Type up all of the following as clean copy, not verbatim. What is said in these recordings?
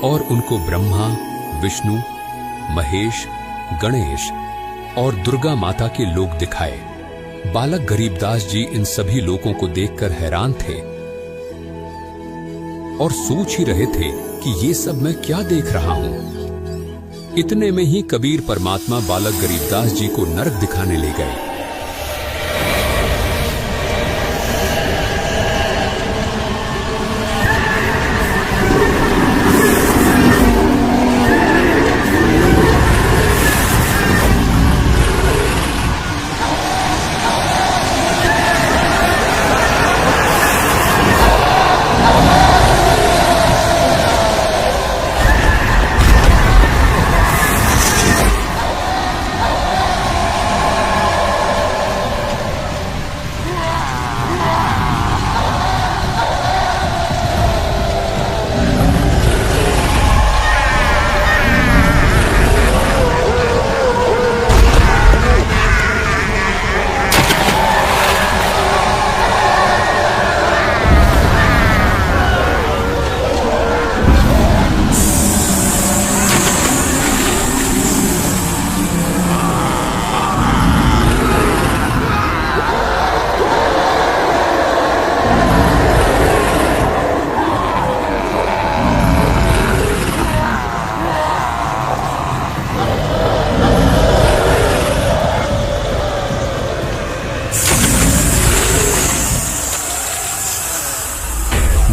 और उनको ब्रह्मा, विष्णु, महेश, गणेश और दुर्गा माता के लोक दिखाए। बालक गरीबदास जी इन सभी लोगों को देखकर हैरान थे और सोच ही रहे थे कि ये सब मैं क्या देख रहा हूं। इतने में ही कबीर परमात्मा बालक गरीबदास जी को नरक दिखाने ले गए।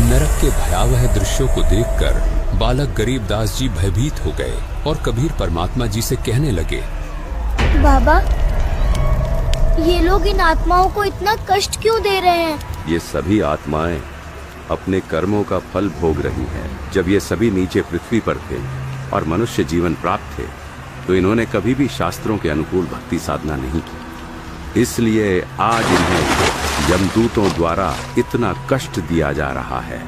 नरक के भयावह दृश्यों को देखकर बालक गरीबदास जी भयभीत हो गए और कबीर परमात्मा जी से कहने लगे, बाबा, ये लोग इन आत्माओं को इतना कष्ट क्यों दे रहे हैं? ये सभी आत्माएं अपने कर्मों का फल भोग रही हैं। जब ये सभी नीचे पृथ्वी पर थे और मनुष्य जीवन प्राप्त थे, तो इन्होंने कभी भी शास्त्रों के अनुकूल भक्ति साधना नहीं की। इसलिए आज इन्हें यमदूतों द्वारा इतना कष्ट दिया जा रहा है।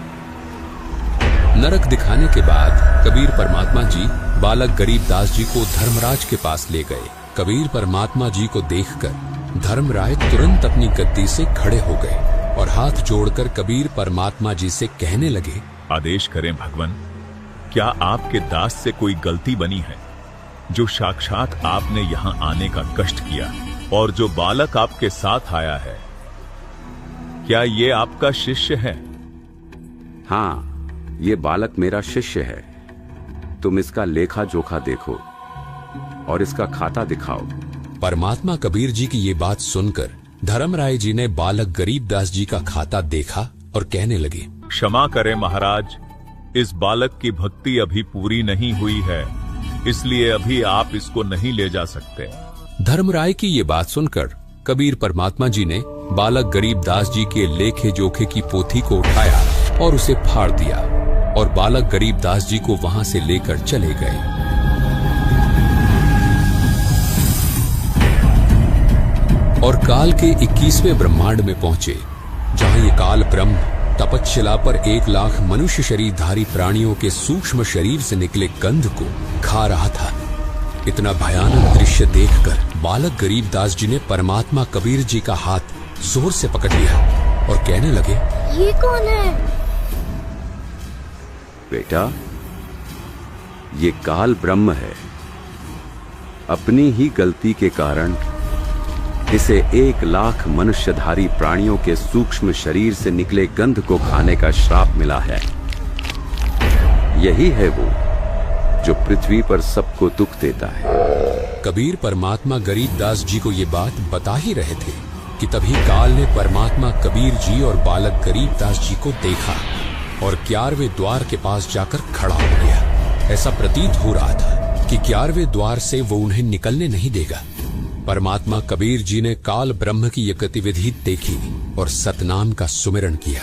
नरक दिखाने के बाद कबीर परमात्मा जी बालक गरीबदास जी को धर्मराज के पास ले गए। कबीर परमात्मा जी को देखकर धर्मराय तुरंत अपनी गद्दी से खड़े हो गए और हाथ जोड़कर कबीर परमात्मा जी से कहने लगे, आदेश करें भगवान, क्या आपके दास से कोई गलती बनी है जो साक्षात आपने यहाँ आने का कष्ट किया? और जो बालक आपके साथ आया है, क्या ये आपका शिष्य है? हाँ, ये बालक मेरा शिष्य है। तुम इसका लेखा जोखा देखो और इसका खाता दिखाओ। परमात्मा कबीर जी की ये बात सुनकर धर्मराय जी ने बालक गरीबदास जी का खाता देखा और कहने लगे, क्षमा करें महाराज, इस बालक की भक्ति अभी पूरी नहीं हुई है, इसलिए अभी आप इसको नहीं ले जा सकते। धर्मराय की ये बात सुनकर कबीर परमात्मा जी ने बालक गरीबदास जी के लेखे जोखे की पोथी को उठाया और उसे फाड़ दिया और बालक गरीबदास जी को वहां से लेकर चले गए। और काल के 21वें ब्रह्मांड में पहुंचे, जहां ये काल ब्रह्म तपस्शिला पर 1 लाख मनुष्य शरीरधारी प्राणियों के सूक्ष्म शरीर से निकले गंध को खा रहा था। इतना भयानक दृश्य देखकर बालक गरीबदास जी ने परमात्मा कबीर जी का हाथ जोर से पकड़ लिया और कहने लगे, ये कौन है? बेटा, ये काल ब्रह्म है। अपनी ही गलती के कारण इसे 1 लाख मनुष्यधारी प्राणियों के सूक्ष्म शरीर से निकले गंध को खाने का श्राप मिला है। यही है वो जो पृथ्वी पर सबको दुख देता है। कबीर परमात्मा गरीबदास जी को ये बात बता ही रहे थे कि तभी काल ने परमात्मा कबीर जी और बालक गरीबदास जी को देखा और 11वें द्वार के पास जाकर खड़ा हो गया। ऐसा प्रतीत हो रहा था कि 11वें द्वार से वो उन्हें निकलने नहीं देगा। परमात्मा कबीर जी ने काल ब्रह्म की यह गतिविधि देखी और सतनाम का सुमिरन किया।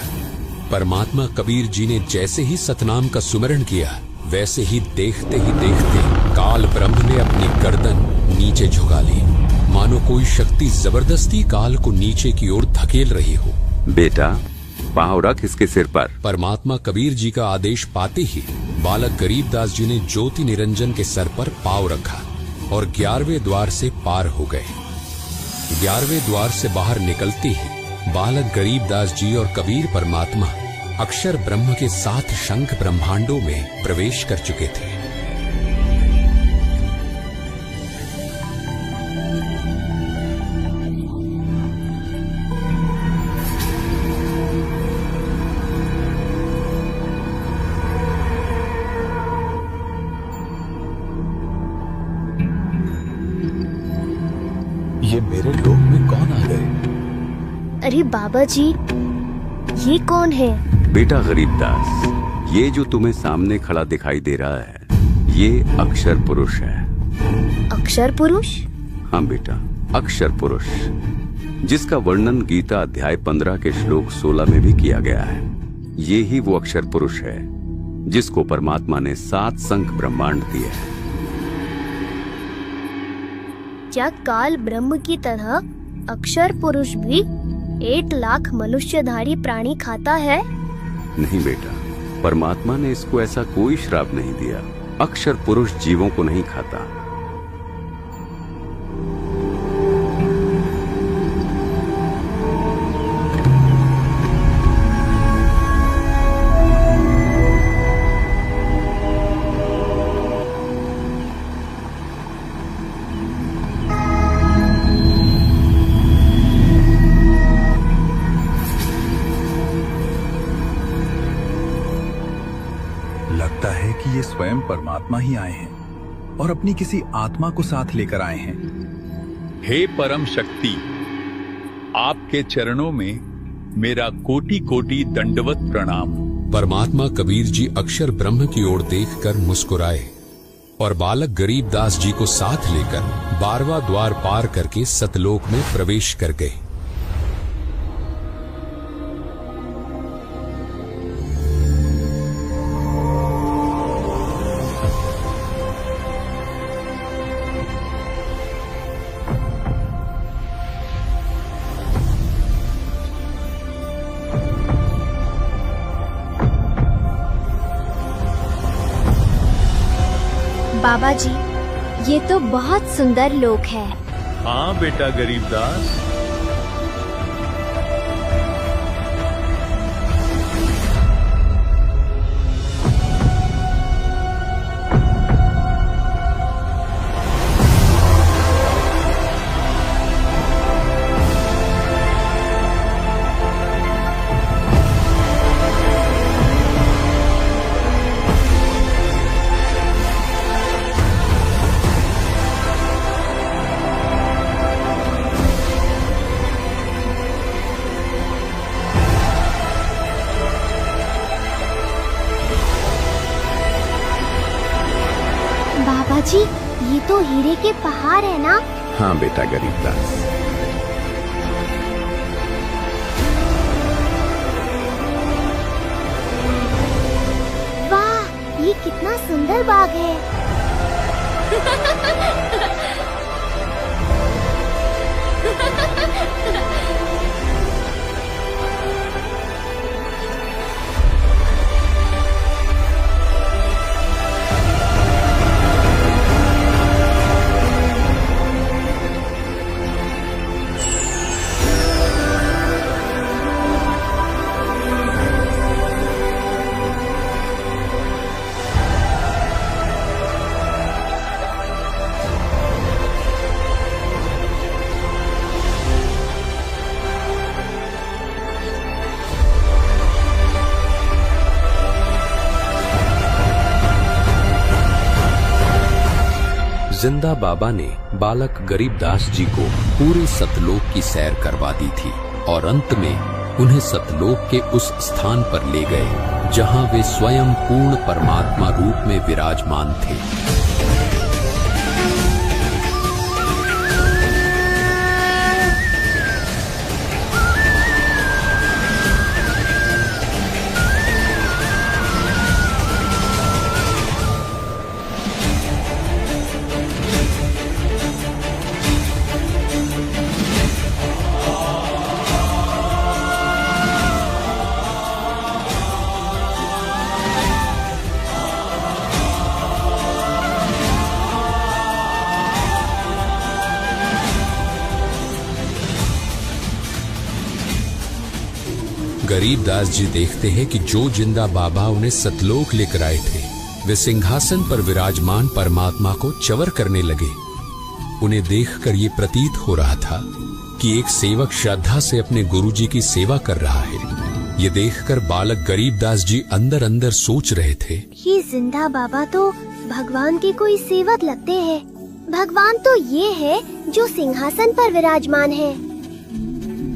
परमात्मा कबीर जी ने जैसे ही सतनाम का सुमिरन किया, वैसे ही देखते काल ब्रह्म ने अपनी गर्दन नीचे झुका ली, मानो कोई शक्ति जबरदस्ती काल को नीचे की ओर धकेल रही हो। बेटा, पांव रख इसके सिर पर। परमात्मा कबीर जी का आदेश पाते ही बालक गरीबदास जी ने ज्योति निरंजन के सर पर पांव रखा और 11वें द्वार से पार हो गए। 11वें द्वार से बाहर निकलते ही बालक गरीबदास जी और कबीर परमात्मा अक्षर ब्रह्म के 7 शंख ब्रह्मांडों में प्रवेश कर चुके थे। ये मेरे लोक में कौन आ गए? अरे बाबा जी, ये कौन है? बेटा गरीबदास, ये जो तुम्हें सामने खड़ा दिखाई दे रहा है, ये अक्षर पुरुष है। अक्षर पुरुष? हाँ बेटा, अक्षर पुरुष, जिसका वर्णन गीता अध्याय 15 के श्लोक 16 में भी किया गया है। ये ही वो अक्षर पुरुष है जिसको परमात्मा ने 7 शंख ब्रह्मांड दिए हैं। क्या काल ब्रह्म की तरह अक्षर पुरुष भी 8 लाख मनुष्यधारी प्राणी खाता है? नहीं बेटा, परमात्मा ने इसको ऐसा कोई श्राप नहीं दिया। अक्षर पुरुष जीवों को नहीं खाता। लगता है कि ये स्वयं परमात्मा ही आए हैं और अपनी किसी आत्मा को साथ लेकर आए हैं। हे परम शक्ति, आपके चरणों में मेरा कोटि कोटि दंडवत प्रणाम। परमात्मा कबीर जी अक्षर ब्रह्म की ओर देखकर मुस्कुराए और बालक गरीबदास जी को साथ लेकर 12वां द्वार पार करके सतलोक में प्रवेश कर गए। बाबा जी, ये तो बहुत सुंदर लोक है। हाँ बेटा गरीबदास, बाबा जी, ये तो हीरे के पहाड़ है ना? हाँ बेटा गरीबदास, वाह, ये कितना सुंदर बाग है। जिंदा बाबा ने बालक गरीबदास जी को पूरे सतलोक की सैर करवा दी थी और अंत में उन्हें सतलोक के उस स्थान पर ले गए जहां वे स्वयं पूर्ण परमात्मा रूप में विराजमान थे। गरीबदास जी देखते हैं कि जो जिंदा बाबा उन्हें सतलोक लेकर आए थे वे सिंहासन पर विराजमान परमात्मा को चवर करने लगे। उन्हें देखकर ये प्रतीत हो रहा था कि एक सेवक श्रद्धा से अपने गुरुजी की सेवा कर रहा है। ये देखकर बालक गरीबदास जी अंदर अंदर सोच रहे थे, ये जिंदा बाबा तो भगवान के कोई सेवक लगते हैं। भगवान तो ये है जो सिंहासन पर विराजमान है।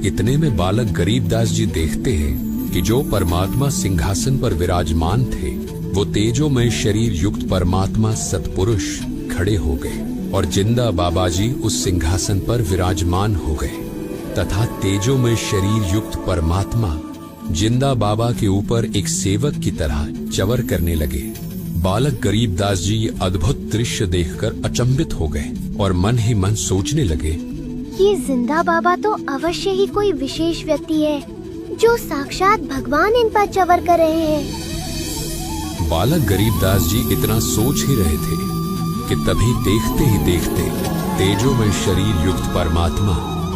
इतने में बालक गरीबदास जी देखते हैं कि जो परमात्मा सिंहासन पर विराजमान थे वो तेजोमय शरीर युक्त परमात्मा सतपुरुष खड़े हो गए और जिंदा बाबा जी उस सिंहासन पर विराजमान हो गए तथा तेजोमय शरीर युक्त परमात्मा जिंदा बाबा के ऊपर एक सेवक की तरह चवर करने लगे। बालक गरीबदास जी ये अद्भुत दृश्य देखकर अचंभित हो गए और मन ही मन सोचने लगे, ये जिंदा बाबा तो अवश्य ही कोई विशेष व्यक्ति है जो साक्षात भगवान इन पर चवर कर रहे हैं। बालक गरीबदास जी इतना सोच ही रहे थे कि तभी देखते ही देखते तेजोमय शरीर युक्त परमात्मा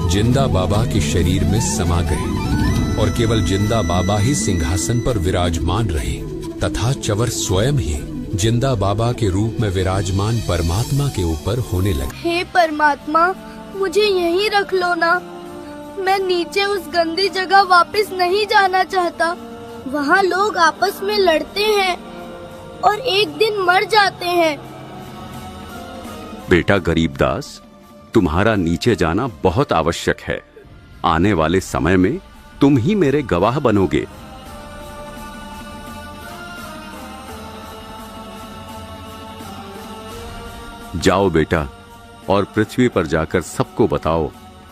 जिंदा बाबा के शरीर में समा गए और केवल जिंदा बाबा ही सिंहासन पर विराजमान रहे तथा चवर स्वयं ही जिंदा बाबा के रूप में विराजमान परमात्मा के ऊपर होने लगे। हे परमात्मा, मुझे यहीं रख लो ना। मैं नीचे उस गंदी जगह वापस नहीं जाना चाहता। वहाँ लोग आपस में लड़ते हैं और एक दिन मर जाते हैं। बेटा गरीबदास, तुम्हारा नीचे जाना बहुत आवश्यक है। आने वाले समय में तुम ही मेरे गवाह बनोगे। जाओ बेटा और पृथ्वी पर जाकर सबको बताओ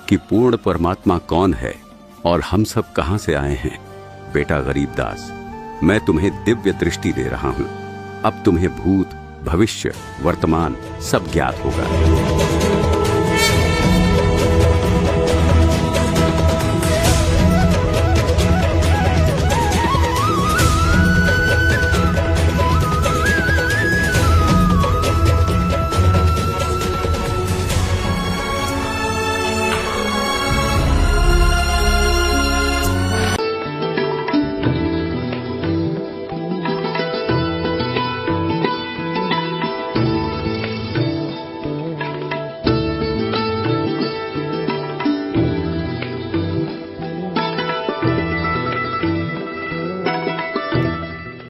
कि पूर्ण परमात्मा कौन है और हम सब कहां से आए हैं। बेटा गरीबदास, मैं तुम्हें दिव्य दृष्टि दे रहा हूं। अब तुम्हें भूत, भविष्य, वर्तमान सब ज्ञात होगा।